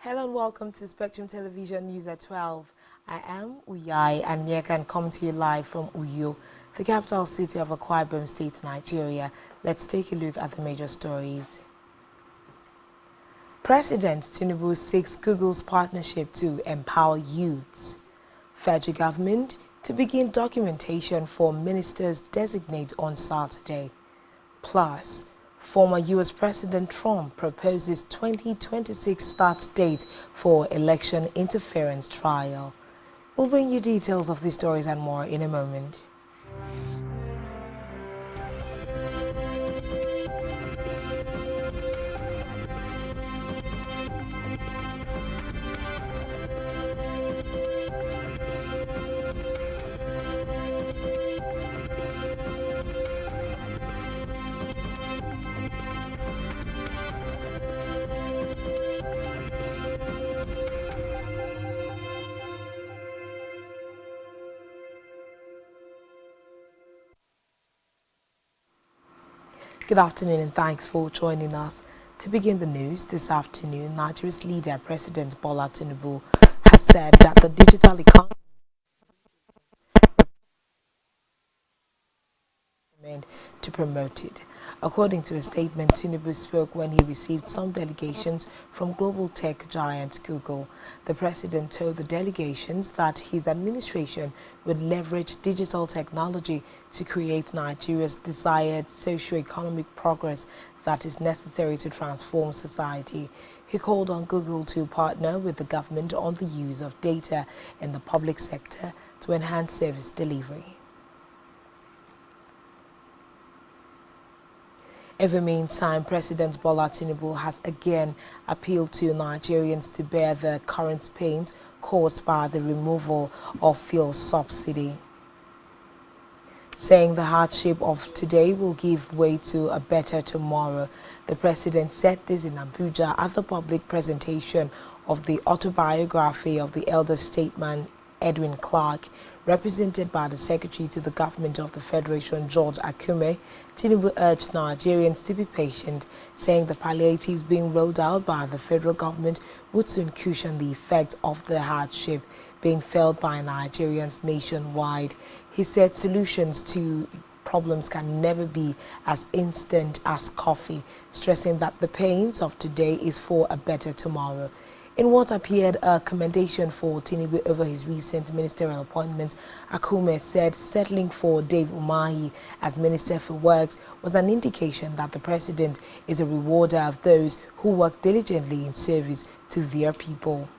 Hello and welcome to Spectrum Television News at 12. I am Uyai and here can come to you live from Uyo, the capital city of Akwa Ibom State, Nigeria. Let's take a look at the major stories. President Tinubu seeks Google's partnership to empower youths. Federal government to begin documentation for ministers designate on Saturday. Plus, former U.S. President Trump proposes 2026 start date for election interference trial. We'll bring you details of these stories and more in a moment. Good afternoon and thanks for joining us. To begin the news this afternoon, Nigeria's leader, President Bola Tinubu, has said that the digital economy to promote it. According to a statement, Tinubu spoke when he received some delegations from global tech giant Google. The president told the delegations that his administration would leverage digital technology to create Nigeria's desired socio-economic progress that is necessary to transform society. He called on Google to partner with the government on the use of data in the public sector to enhance service delivery. In the meantime, President Bola Tinubu has again appealed to Nigerians to bear the current pains caused by the removal of fuel subsidy, saying the hardship of today will give way to a better tomorrow. The president said this in Abuja at the public presentation of the autobiography of the elder statesman Edwin Clark, represented by the Secretary to the Government of the Federation, George Akume. Tinubu urged Nigerians to be patient, saying the palliatives being rolled out by the federal government would soon cushion the effect of the hardship being felt by Nigerians nationwide. He said solutions to problems can never be as instant as coffee, stressing that the pains of today is for a better tomorrow. In what appeared a commendation for Tinubu over his recent ministerial appointment, Akume said settling for Dave Umahi as Minister for Works was an indication that the president is a rewarder of those who work diligently in service to their people.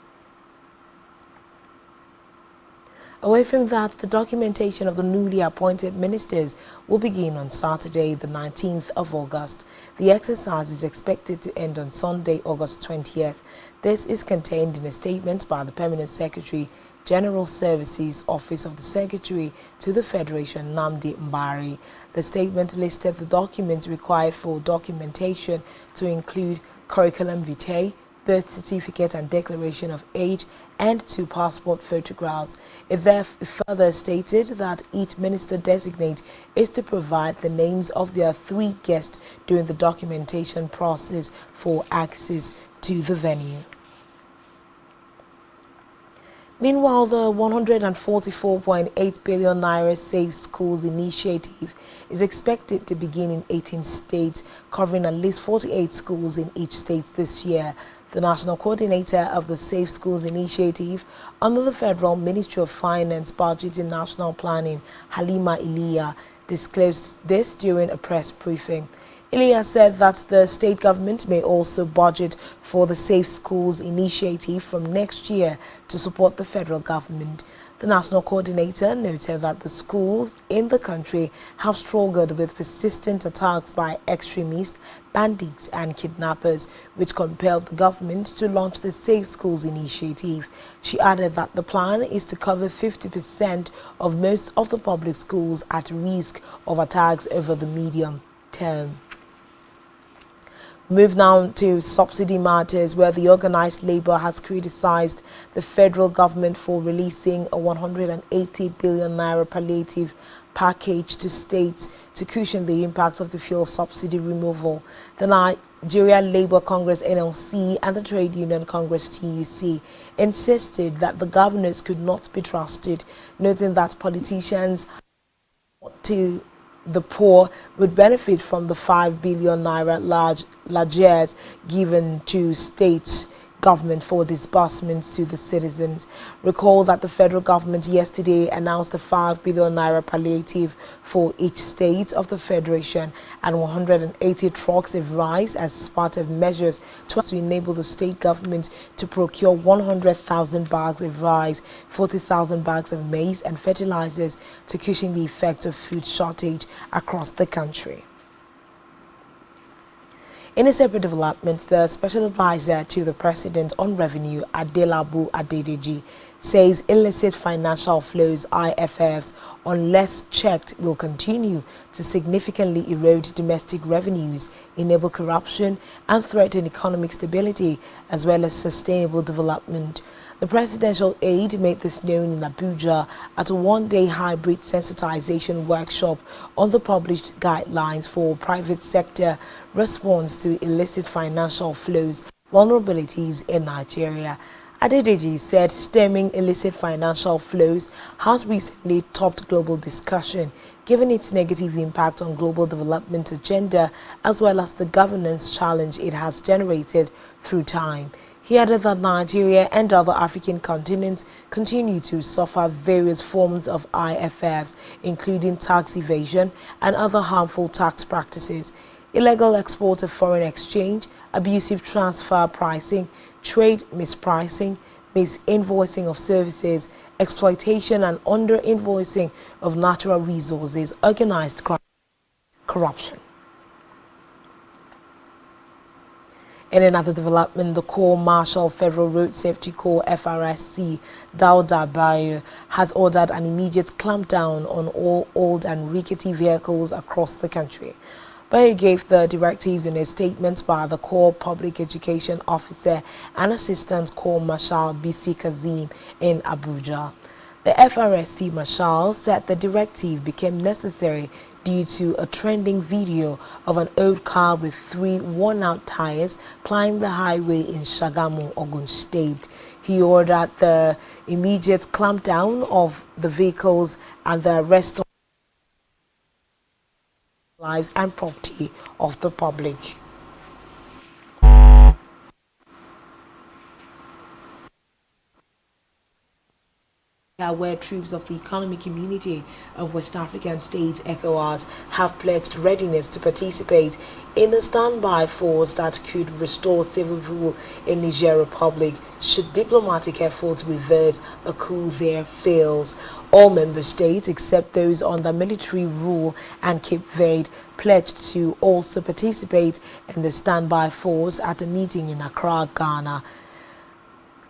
Away from that, the documentation of the newly appointed ministers will begin on Saturday, the 19th of August. The exercise is expected to end on Sunday, August 20th. This is contained in a statement by the Permanent Secretary, General Services Office of the Secretary to the Federation, Nnamdi Mbari. The statement listed the documents required for documentation to include curriculum vitae, birth certificate and declaration of age, and 2 passport photographs. It further stated that each minister designate is to provide the names of their 3 guests during the documentation process for access to the venue. Meanwhile, the 144.8 billion naira Safe Schools initiative is expected to begin in 18 states, covering at least 48 schools in each state this year. The national coordinator of the Safe Schools initiative under the Federal Ministry of Finance, Budget and National Planning, Halima Iliya, disclosed this during a press briefing. Iliya said that the state government may also budget for the Safe Schools initiative from next year to support the federal government. The national coordinator noted that the schools in the country have struggled with persistent attacks by extremists, bandits and kidnappers, which compelled the government to launch the Safe Schools initiative. She added that the plan is to cover 50% of most of the public schools at risk of attacks over the medium term. Move now to subsidy matters, where the organized labor has criticized the federal government for releasing a 180 billion naira palliative package to states to cushion the impact of the fuel subsidy removal. The Nigeria Labour Congress NLC and the Trade Union Congress TUC insisted that the governors could not be trusted, noting that politicians to the poor would benefit from the 5 billion naira largesse given to states government for disbursements to the citizens. Recall that the federal government yesterday announced the 5 billion naira palliative for each state of the federation and 180 trucks of rice as part of measures to enable the state government to procure 100,000 bags of rice, 40,000 bags of maize and fertilizers to cushion the effect of food shortage across the country. In a separate development, the Special Advisor to the President on Revenue, Adelabu Adedeji, says illicit financial flows (IFFs), unless checked, will continue to significantly erode domestic revenues, enable corruption and threaten economic stability as well as sustainable development. The presidential aide made this known in Abuja at a one-day hybrid sensitization workshop on the published guidelines for private sector response to illicit financial flows vulnerabilities in Nigeria. Adedeji said stemming illicit financial flows has recently topped global discussion, given its negative impact on global development agenda as well as the governance challenge it has generated through time. He added that Nigeria and other African continents continue to suffer various forms of IFFs, including tax evasion and other harmful tax practices, illegal export of foreign exchange, abusive transfer pricing, trade mispricing, misinvoicing of services, exploitation and under-invoicing of natural resources, organized crime, corruption. In another development, the Corps Marshal Federal Road Safety Corps FRSC, Dauda Bayo, has ordered an immediate clampdown on all old and rickety vehicles across the country. Bayo gave the directives in a statement by the Corps Public Education Officer and Assistant Corps Marshal BC Kazim in Abuja. The FRSC Marshal said the directive became necessary due to a trending video of an old car with 3 worn-out tires plying the highway in Shagamu, Ogun State. He ordered the immediate clampdown of the vehicles and the arrest of lives and property of the public. Where troops of the Economic Community of West African States ECOWAS have pledged readiness to participate in a standby force that could restore civil rule in Niger Republic should diplomatic efforts reverse a coup there fails. All member states except those under military rule and Cape Verde pledged to also participate in the standby force at a meeting in Accra, Ghana.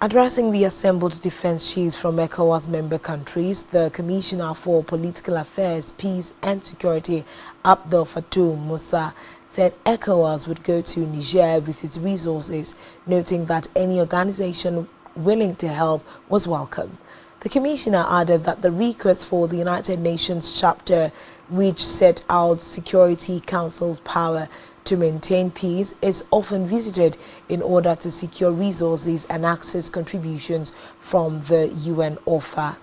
Addressing the assembled defense chiefs from ECOWAS member countries, the Commissioner for Political Affairs, Peace and Security, Abdel Fattah Musa, said ECOWAS would go to Niger with its resources, noting that any organization willing to help was welcome. The Commissioner added that the request for the United Nations chapter, which set out Security Council's power to maintain peace, is often visited in order to secure resources and access contributions from the UN offer.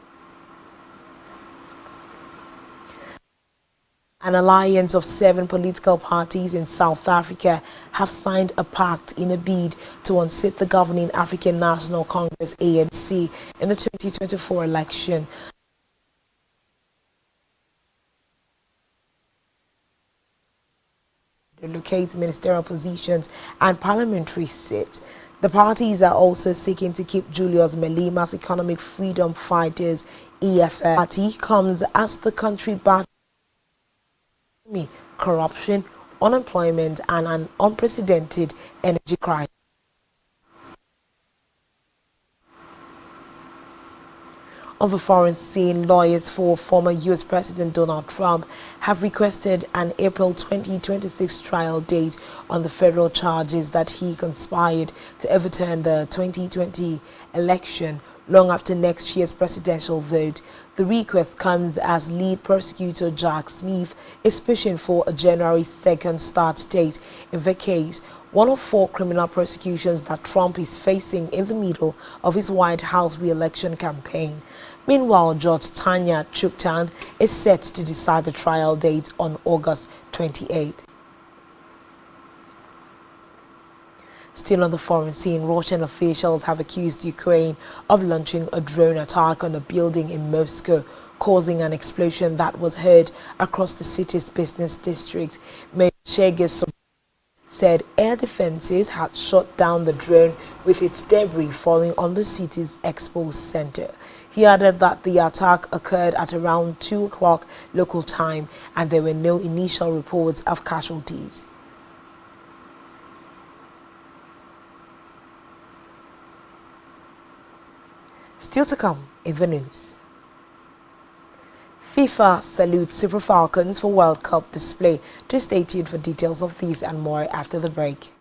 An alliance of 7 political parties in South Africa have signed a pact in a bid to unseat the governing African National Congress ANC in the 2024 election. Relocate ministerial positions and parliamentary seats. The parties are also seeking to keep Julius Malima's Economic Freedom Fighters EFF party comes as the country battles corruption, unemployment and an unprecedented energy crisis. On the foreign scene, lawyers for former U.S. President Donald Trump have requested an April 2026 trial date on the federal charges that he conspired to overturn the 2020 election, long after next year's presidential vote. The request comes as lead prosecutor Jack Smith is pushing for a January 2nd start date in the case, one of 4 criminal prosecutions that Trump is facing in the middle of his White House re-election campaign. Meanwhile, Judge Tanya Chuktan is set to decide the trial date on August 28th. Still on the foreign scene, Russian officials have accused Ukraine of launching a drone attack on a building in Moscow, causing an explosion that was heard across the city's business district. Mayor Sergei said air defenses had shot down the drone with its debris falling on the city's expo center. He added that the attack occurred at around 2 o'clock local time and there were no initial reports of casualties. Still to come in the news. FIFA salutes Super Falcons for World Cup display. To stay tuned for details of these and more after the break.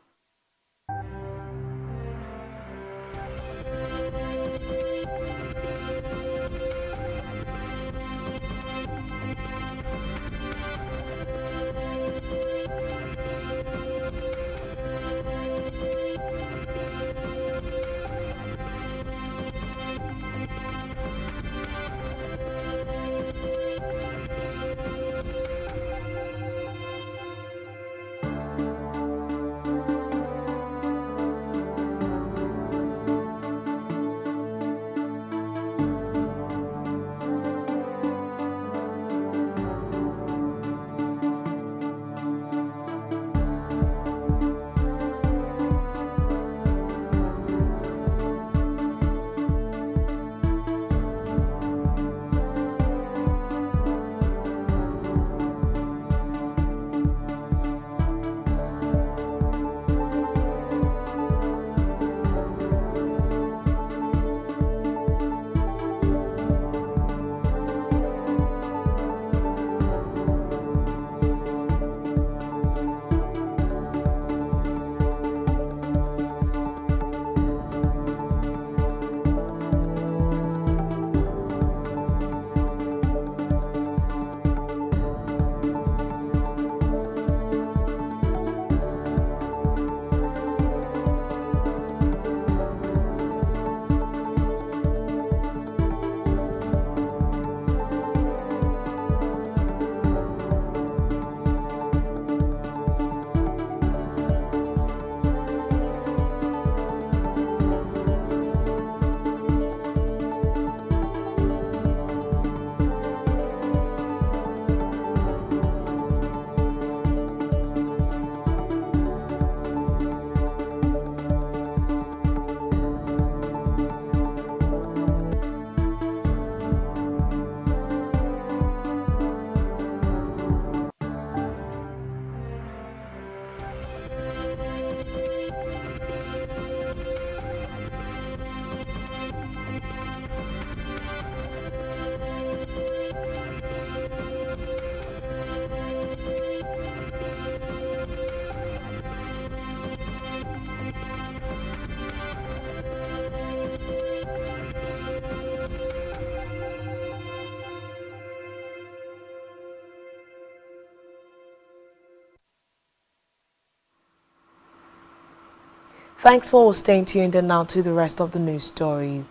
Thanks for staying tuned, and now to the rest of the news stories.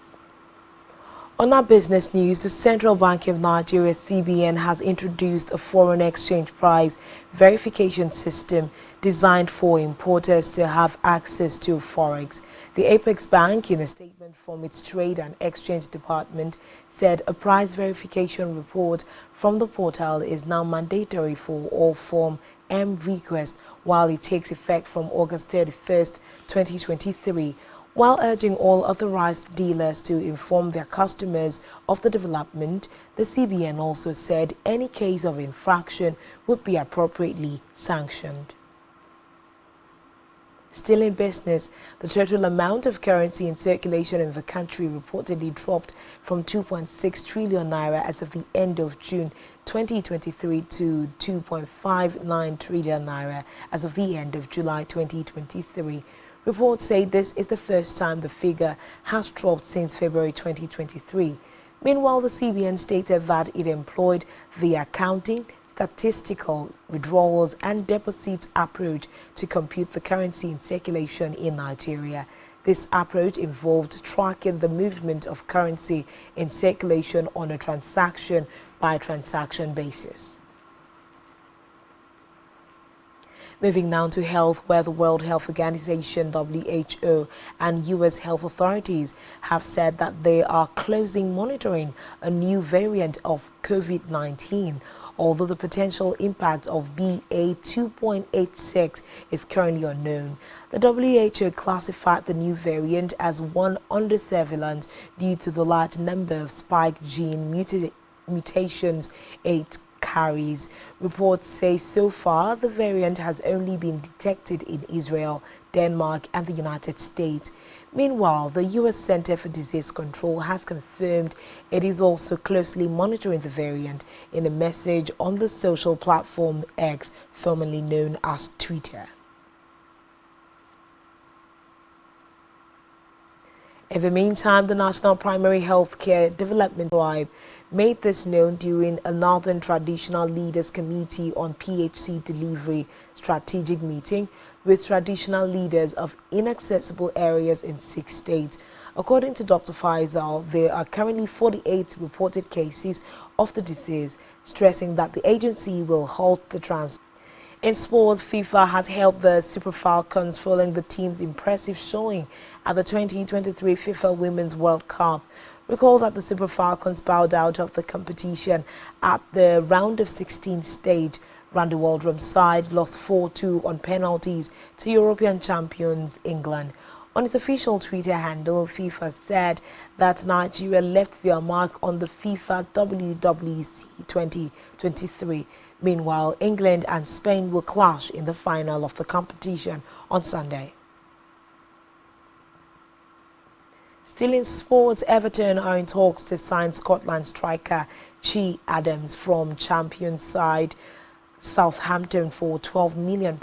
On our business news, the Central Bank of Nigeria, CBN, has introduced a foreign exchange price verification system designed for importers to have access to forex. The Apex Bank, in a statement from its Trade and Exchange Department, said a price verification report from the portal is now mandatory for all Form M requests while it takes effect from August 31st, 2023. While urging all authorized dealers to inform their customers of the development, the CBN also said any case of infraction would be appropriately sanctioned. Still in business, the total amount of currency in circulation in the country reportedly dropped from 2.6 trillion naira as of the end of June 2023 to 2.59 trillion naira as of the end of July 2023. Reports say this is the first time the figure has dropped since February 2023. Meanwhile, the CBN stated that it employed the accounting, statistical, withdrawals and deposits approach to compute the currency in circulation in Nigeria. This approach involved tracking the movement of currency in circulation on a transaction-by-transaction basis. Moving now to health, where the World Health Organization (WHO) and U.S. health authorities have said that they are closely monitoring a new variant of COVID-19, although the potential impact of BA 2.86 is currently unknown. The WHO classified the new variant as one under surveillance due to the large number of spike gene mutations it carries. Reports say so far the variant has only been detected in Israel, Denmark and the United States. Meanwhile, the U.S. Center for Disease Control has confirmed it is also closely monitoring the variant in a message on the social platform X, formerly known as Twitter. In the meantime, the National Primary Healthcare Development Tribe made this known during a Northern Traditional Leaders Committee on PHC Delivery strategic meeting with traditional leaders of inaccessible areas in 6 states. According to Dr. Faisal, there are currently 48 reported cases of the disease, stressing that the agency will halt the transmission. In sports, FIFA has helped the Super Falcons following the team's impressive showing at the 2023 FIFA Women's World Cup. Recall that the Super Falcons bowed out of the competition at the round of 16 stage. Randy Waldrum's side lost 4-2 on penalties to European champions England. On its official Twitter handle, FIFA said that Nigeria left their mark on the FIFA WWC 2023. Meanwhile, England and Spain will clash in the final of the competition on Sunday. Still in sports, Everton are in talks to sign Scotland striker Che Adams from champion side Southampton for £12 million.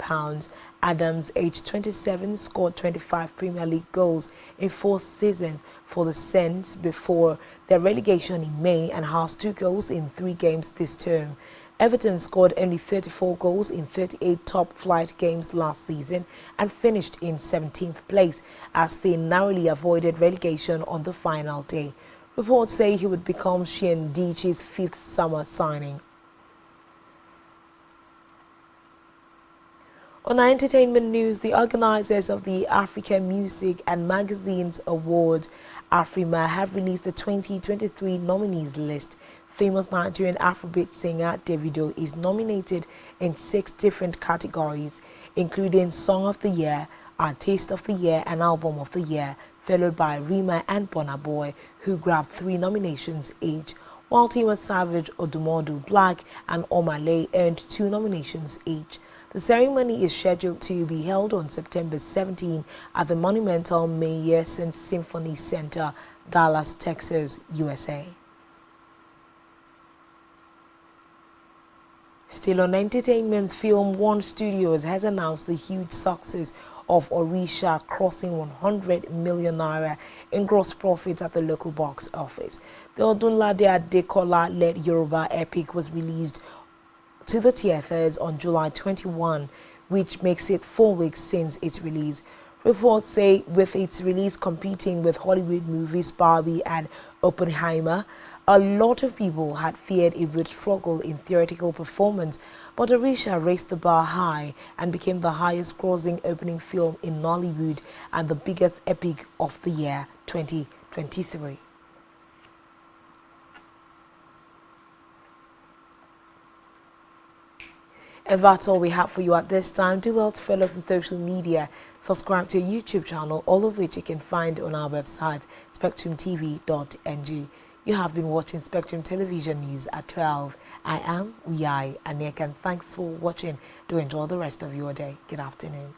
Adams, aged 27, scored 25 Premier League goals in 4 seasons for the Saints before their relegation in May and has 2 goals in 3 games this term. Everton scored only 34 goals in 38 top-flight games last season and finished in 17th place as they narrowly avoided relegation on the final day. Reports say he would become Shane Dyche's 5th summer signing. On entertainment news, the organizers of the African Music and Magazines Awards, AFRIMA, have released the 2023 nominees list. Famous Nigerian Afrobeat singer Davido is nominated in 6 different categories, including Song of the Year, Artist of the Year and Album of the Year, followed by Rima and Burna Boy, who grabbed 3 nominations each, while Tiwa Savage, Odumodu Black and Omale earned 2 nominations each. The ceremony is scheduled to be held on September 17 at the monumental Meyerson Symphony Center, Dallas, Texas, USA. Still on entertainment, Film One Studios has announced the huge success of Orisha, crossing 100 million naira in gross profits at the local box office. The Odunlade Adekola-led Yoruba epic was released to the theaters on July 21, which makes it 4 weeks since its release. Reports say with its release competing with Hollywood movies Barbie and Oppenheimer, a lot of people had feared it would struggle in theatrical performance, but Orisha raised the bar high and became the highest grossing opening film in Nollywood and the biggest epic of the year 2023. And that's all we have for you at this time. Do well to follow us on social media. Subscribe to our YouTube channel, all of which you can find on our website, spectrumtv.ng. You have been watching Spectrum Television News at 12. I am Uyai Aneka, and thanks for watching. Do enjoy the rest of your day. Good afternoon.